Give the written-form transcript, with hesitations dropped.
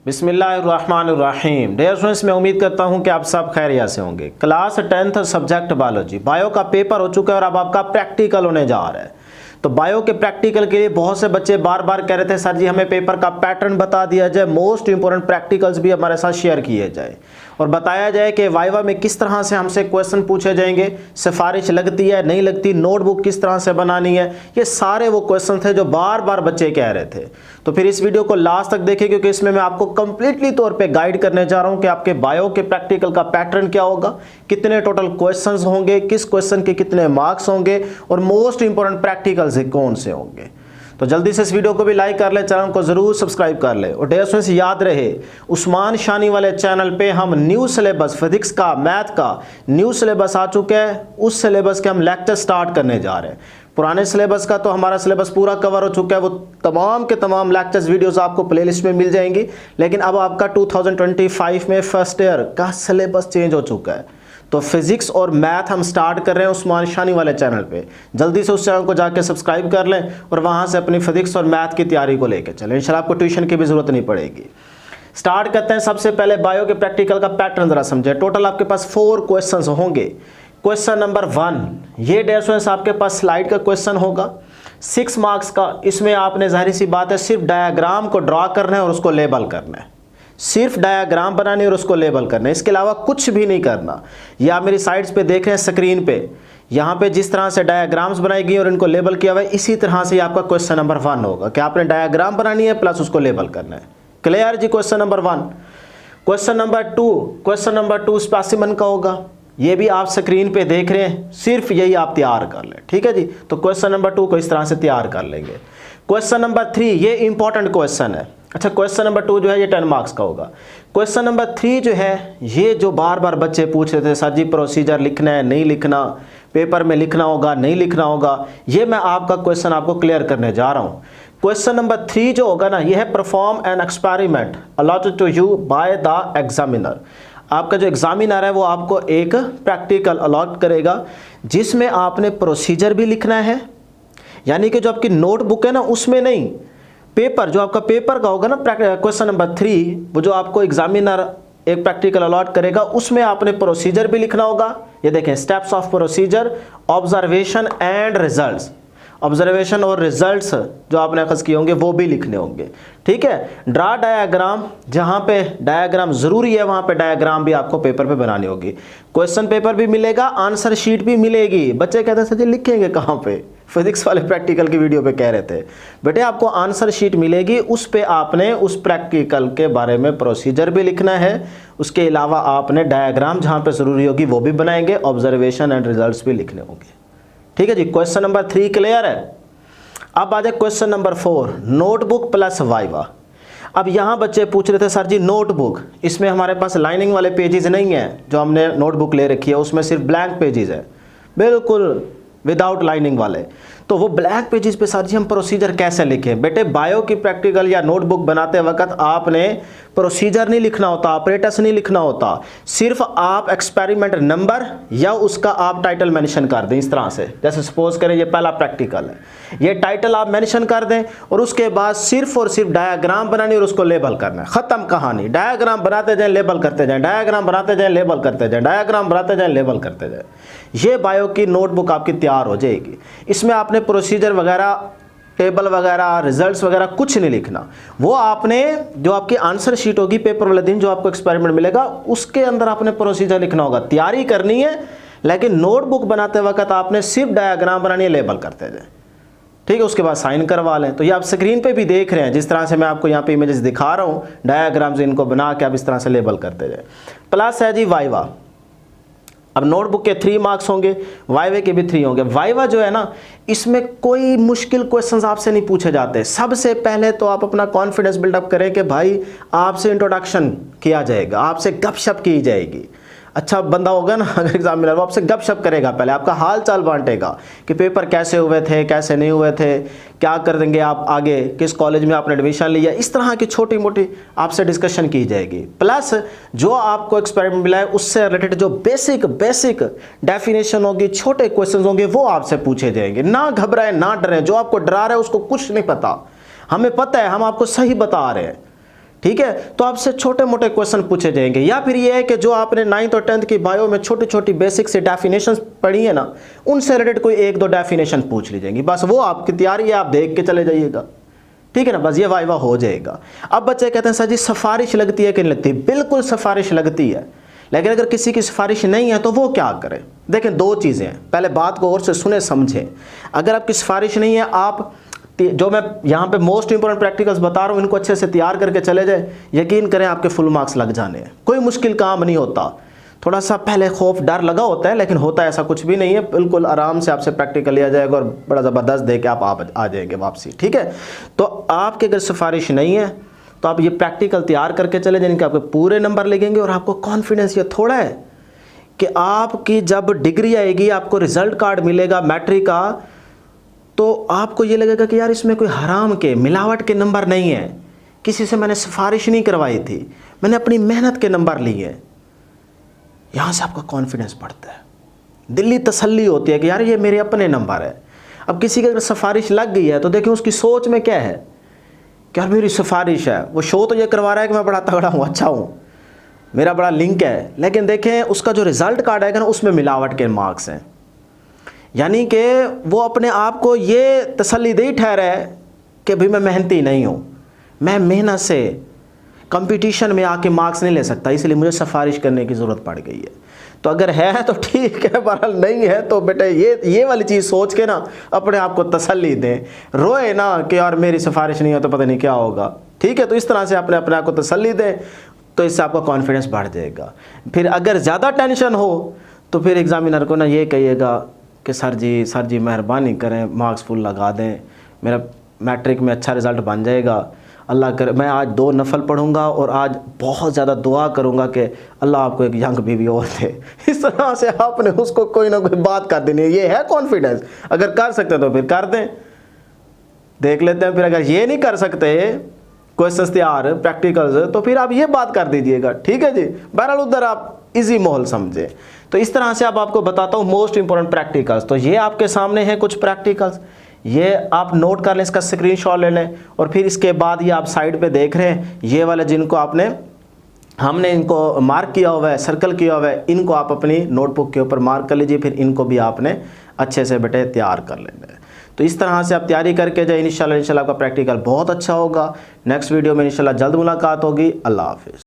बिस्मिल्लाहिर्रहमानिर्रहीम। Dear students, मैं उम्मीद करता हूं कि आप सब खैरियत से होंगे। Class 10th subject biology, bio का पेपर हो चुका है और अब आपका प्रैक्टिकल होने जा रहा है। तो बायो के प्रैक्टिकल के लिए बहुत से बच्चे बार बार कह रहे थे सर जी हमें पेपर का पैटर्न बता दिया जाए, मोस्ट इंपॉर्टेंट प्रैक्टिकल्स भी हमारे साथ शेयर किए जाए और बताया जाए कि वाइवा में किस तरह से हमसे क्वेश्चन पूछे जाएंगे, सिफारिश लगती है नहीं लगती, नोटबुक किस तरह से बनानी है, ये सारे वो क्वेश्चन थे जो बार बार बच्चे कह रहे थे। तो फिर इस वीडियो को लास्ट तक देखें क्योंकि इसमें मैं आपको कंप्लीटली तौर पे गाइड करने जा रहा हूं कि आपके बायो के प्रैक्टिकल का पैटर्न क्या होगा, कितने टोटल क्वेश्चंस होंगे, किस क्वेश्चन के कितने मार्क्स होंगे और मोस्ट इंपॉर्टेंट प्रैक्टिकल्स कौन से होंगे। तो जल्दी से इस वीडियो को भी लाइक कर ले, चैनल को जरूर सब्सक्राइब कर ले। और डियर स्टूडेंट्स, याद रहे उस्मान शानी वाले चैनल पे हम न्यू सिलेबस फिजिक्स का, मैथ का न्यू सिलेबस आ चुका है, उस सिलेबस के हम लेक्चर स्टार्ट करने जा रहे हैं। पुराने सिलेबस का तो हमारा सिलेबस पूरा कवर हो चुका है, वो तमाम के तमाम लेक्चर्स वीडियोस आपको प्लेलिस्ट में मिल जाएंगी। लेकिन अब आपका 2025 में फर्स्ट ईयर का सिलेबस चेंज हो चुका है, तो फिजिक्स और मैथ हम स्टार्ट कर रहे हैं उस्मान शानी वाले चैनल पे। जल्दी से उस चैनल को जाके सब्सक्राइब कर लें और वहां से अपनी फिजिक्स और मैथ की तैयारी को लेकर चलें। इंशाल्लाह आपको ट्यूशन की भी जरूरत नहीं पड़ेगी। स्टार्ट करते हैं। सबसे पहले बायो के प्रैक्टिकल का पैटर्न जरा समझे। टोटल आपके पास 4 क्वेश्चन होंगे। क्वेश्चन नंबर 1, ये डियर स्टूडेंट्स आपके पास स्लाइड का क्वेश्चन होगा 6 मार्क्स का। इसमें आपने जाहिर सी बात है सिर्फ डायग्राम को ड्रॉ करना है और उसको लेबल करना है, सिर्फ डायग्राम बनानी और उसको लेबल करना है, इसके अलावा कुछ भी नहीं करना। ये आप मेरी साइड्स पे देख रहे हैं स्क्रीन पे, यहाँ पे जिस तरह से डायग्राम्स बनाई गई और इनको लेबल किया हुआ है, इसी तरह से आपका क्वेश्चन नंबर 1 होगा कि आपने डायग्राम बनानी है प्लस उसको लेबल करना है। क्लियर जी? Question number 1। Question number 2 specimen का होगा। ये भी आप स्क्रीन पे देख रहे हैं, सिर्फ यही आप तैयार कर लें। ठीक है जी? तो क्वेश्चन नंबर 2 को इस तरह से तैयार कर लेंगे। क्वेश्चन नंबर 3, ये इंपॉर्टेंट क्वेश्चन है। अच्छा, क्वेश्चन नंबर 2 जो है ये 10 मार्क्स का होगा। क्वेश्चन नंबर 3 जो है, ये जो बार बार बच्चे पूछ रहे थे सर जी प्रोसीजर लिखना है नहीं लिखना, पेपर में लिखना होगा नहीं लिखना होगा, ये मैं आपका क्वेश्चन आपको क्लियर करने जा रहा हूँ। क्वेश्चन नंबर 3 जो होगा ना, यह है perform an experiment allotted to you by the examiner. आपका जो एग्जामिनर है वो आपको एक प्रैक्टिकल अलॉट करेगा जिसमें आपने प्रोसीजर भी लिखना है, यानी कि जो आपकी नोटबुक है ना उसमें नहीं, पेपर जो आपका पेपर का होगा ना क्वेश्चन नंबर 3, वो जो आपको एग्जामिनर एक प्रैक्टिकल अलॉट करेगा उसमें आपने प्रोसीजर भी लिखना होगा। ये देखें, steps of procedure, observation and results. Observation और रिजल्ट्स जो आपने अखज़ किए होंगे वो भी लिखने होंगे। ठीक है? ड्रा डायग्राम, जहाँ पे डायग्राम ज़रूरी है वहाँ पे डायग्राम भी आपको पेपर पे बनानी होगी। क्वेश्चन पेपर भी मिलेगा, आंसर शीट भी मिलेगी। बच्चे कहते हैं सर जी लिखेंगे कहाँ पे? फिजिक्स वाले प्रैक्टिकल की वीडियो पे कह रहे थे बेटे आपको आंसर शीट मिलेगी, उस पे आपने उस प्रैक्टिकल के बारे में प्रोसीजर भी लिखना है, उसके अलावा आपने डायग्राम जहाँ पे ज़रूरी होगी वो भी बनाएंगे, ऑब्जर्वेशन एंड रिजल्ट्स भी लिखने होंगे। ठीक है जी? क्वेश्चन नंबर 3 क्लियर है। अब आ जाए question number 4, notebook plus viva. अब यहाँ बच्चे पूछ रहे थे सर जी नोटबुक, इसमें हमारे पास लाइनिंग वाले पेजेस नहीं है, जो हमने नोटबुक ले रखी है उसमें सिर्फ ब्लैंक पेजेस है, बिल्कुल विदाउट लाइनिंग वाले। तो वो ब्लैक पेजेस पे सर जी हम प्रोसीजर कैसे लिखें? बेटे बायो की प्रैक्टिकल या नोटबुक बनाते वक्त आपने प्रोसीजर नहीं लिखना होता, ऑपरेटर्स नहीं लिखना होता, सिर्फ आप एक्सपेरिमेंट नंबर या उसका आप टाइटल मेंशन कर दें। इस तरह से जैसे सपोज करें ये पहला प्रैक्टिकल है, ये टाइटल आप मेंशन कर दें और उसके बाद सिर्फ और सिर्फ डायग्राम बनानी और उसको लेबल करना है। खत्म कहानी। डायग्राम बनाते जाएं, लेबल करते जाएं, डायग्राम बनाते जाएं, लेबल करते जाएं, डायग्राम बनाते जाएं, लेबल करते जाएं। ये बायो की नोटबुक आपकी तैयार हो जाएगी। इसमें आपने प्रोसीजर वगैरह, टेबल वगैरह, रिजल्ट्स वगैरह कुछ नहीं लिखना। वो आपने जो आपकी आंसर शीट होगी पेपर वाले दिन जो आपको एक्सपेरिमेंट मिलेगा उसके अंदर आपने प्रोसीजर लिखना होगा। तैयारी करनी है लेकिन नोटबुक बनाते वक्त आपने सिर्फ डायग्राम बनानी है, लेबल करते जाए। ठीक है? उसके बाद साइन करवा लें। तो ये आप स्क्रीन पे भी देख रहे हैं, जिस तरह से मैं आपको यहाँ पे इमेजेस दिखा रहा हूँ, डायग्राम्स इनको बना के आप इस तरह से लेबल करते जाए। प्लस है जी वाइवा। अब नोटबुक के 3 मार्क्स होंगे, वाइवा के भी 3 होंगे। वाइवा जो है ना, इसमें कोई मुश्किल क्वेश्चंस आपसे नहीं पूछे जाते। सबसे पहले तो आप अपना कॉन्फिडेंस बिल्डअप करें कि भाई आपसे इंट्रोडक्शन किया जाएगा, आपसे गपशप की जाएगी। अच्छा बंदा होगा ना अगर एग्जामिनर, वो आपसे गपशप करेगा, पहले आपका हाल चाल बांटेगा कि पेपर कैसे हुए थे, कैसे नहीं हुए थे, क्या कर देंगे आप आगे, किस कॉलेज में आपने एडमिशन लिया, इस तरह की छोटी मोटी आपसे डिस्कशन की जाएगी। प्लस जो आपको एक्सपेरिमेंट मिला है उससे रिलेटेड जो बेसिक डेफिनेशन होगी, छोटे क्वेश्चन होंगे, वो आपसे पूछे जाएंगे। ना घबराएं, ना डरें। जो आपको डरा रहा है उसको कुछ नहीं पता, हमें पता है, हम आपको सही बता रहे हैं। ठीक है। तो आपसे छोटे मोटे क्वेश्चन पूछे जाएंगे, या फिर ये है कि जो आपने 9th और 10th की बायो में छोटी छोटी बेसिक से डेफिनेशंस पढ़ी है ना, उनसे रिलेटेड कोई एक दो डेफिनेशन पूछ ली जाएंगी, बस वो आपकी तैयारी है, आप देख के चले जाइएगा, ठीक है ना, बस ये वाइवा हो जाएगा। अब बच्चे कहते हैं सर जी सिफारिश लगती है कि नहीं लगती? बिल्कुल सिफारिश लगती है, लेकिन अगर किसी की सिफारिश नहीं है तो वो क्या करे? देखें दो चीज़ें हैं, पहले बात को और से सुने समझें। अगर आपकी सिफारिश नहीं है, आप जो मैं यहाँ पे मोस्ट इंपॉर्टेंट प्रैक्टिकल्स बता रहा हूँ इनको अच्छे से तैयार करके चले जाए, यकीन करें आपके फुल मार्क्स लग जाने हैं। कोई मुश्किल काम नहीं होता, थोड़ा सा पहले खौफ डर लगा होता है, लेकिन होता ऐसा कुछ भी नहीं है, बिल्कुल आराम से आपसे प्रैक्टिकल लिया जाएगा और बड़ा ज़बरदस्त दे के आप आ जाएंगे वापसी, ठीक है। तो आपके अगर सिफारिश नहीं है तो आप ये प्रैक्टिकल तैयार करके चले जाएंगे, आपके पूरे नंबर लगेंगे और आपको कॉन्फिडेंस ये थोड़ा है कि आपकी जब डिग्री आएगी, आपको रिजल्ट कार्ड मिलेगा मैट्रिक का, तो आपको ये लगेगा कि यार इसमें कोई हराम के मिलावट के नंबर नहीं है, किसी से मैंने सिफारिश नहीं करवाई थी, मैंने अपनी मेहनत के नंबर लिए। यहाँ से आपका कॉन्फिडेंस बढ़ता है, दिल्ली तसल्ली होती है कि यार ये मेरे अपने नंबर है। अब किसी की अगर सिफारिश लग गई है तो देखिए उसकी सोच में क्या है कि यार मेरी सिफारिश है, वो शो तो ये करवा रहा है कि मैं बड़ा तगड़ा हूँ, अच्छा हूँ, मेरा बड़ा लिंक है, लेकिन देखें उसका जो रिज़ल्ट कार्ड आएगा ना उसमें मिलावट के मार्क्स हैं। यानी कि वो अपने आप को ये तसल्लीदेही ठहरा है कि भाई मैं मेहनती नहीं हूँ, मैं मेहनत से कंपटीशन में आके मार्क्स नहीं ले सकता, इसलिए मुझे सिफारिश करने की ज़रूरत पड़ गई है। तो अगर है तो ठीक है, बहरहाल नहीं है तो बेटे ये वाली चीज़ सोच के ना अपने आप को तसल्ली दें, रोए ना कि यार मेरी सिफारिश नहीं है तो पता नहीं क्या होगा, ठीक है। तो इस तरह से अपने आप को तसल्ली दें, तो इससे आपका कॉन्फिडेंस बढ़ जाएगा। फिर अगर ज़्यादा टेंशन हो तो फिर एग्जामिनर को ना ये कहिएगा कि सर जी मेहरबानी करें मार्क्स फुल लगा दें, मेरा मैट्रिक में अच्छा रिज़ल्ट बन जाएगा, अल्लाह करे मैं आज 2 नफल पढ़ूंगा और आज बहुत ज़्यादा दुआ करूंगा कि अल्लाह आपको एक यंग बीवी और दे। इस तरह से आपने उसको कोई ना कोई बात कर देनी है, ये है कॉन्फिडेंस। अगर कर सकते हैं तो फिर कर दें, देख लेते हैं। फिर अगर ये नहीं कर सकते क्वेश्चंस तैयार प्रैक्टिकल्स, तो फिर आप ये बात कर दीजिएगा, ठीक है जी। बहरहाल उधर आप इजी माहौल समझे। तो इस तरह से अब आपको बताता हूँ मोस्ट इंपॉर्टेंट प्रैक्टिकल्स। तो ये आपके सामने है कुछ प्रैक्टिकल्स, ये आप नोट कर लें, इसका स्क्रीनशॉट ले लें, और फिर इसके बाद ये आप साइड पे देख रहे हैं ये वाले जिनको हमने इनको मार्क किया हुआ है, सर्कल किया हुआ है, इनको आप अपनी नोटबुक के ऊपर मार्क कर लीजिए, फिर इनको भी आपने अच्छे से बेटे तैयार कर लेना है। तो इस तरह से आप तैयारी करके जाए, इंशाल्लाह आपका प्रैक्टिकल बहुत अच्छा होगा। नेक्स्ट वीडियो में इंशाल्लाह जल्द मुलाकात होगी। अल्लाह हाफिज़।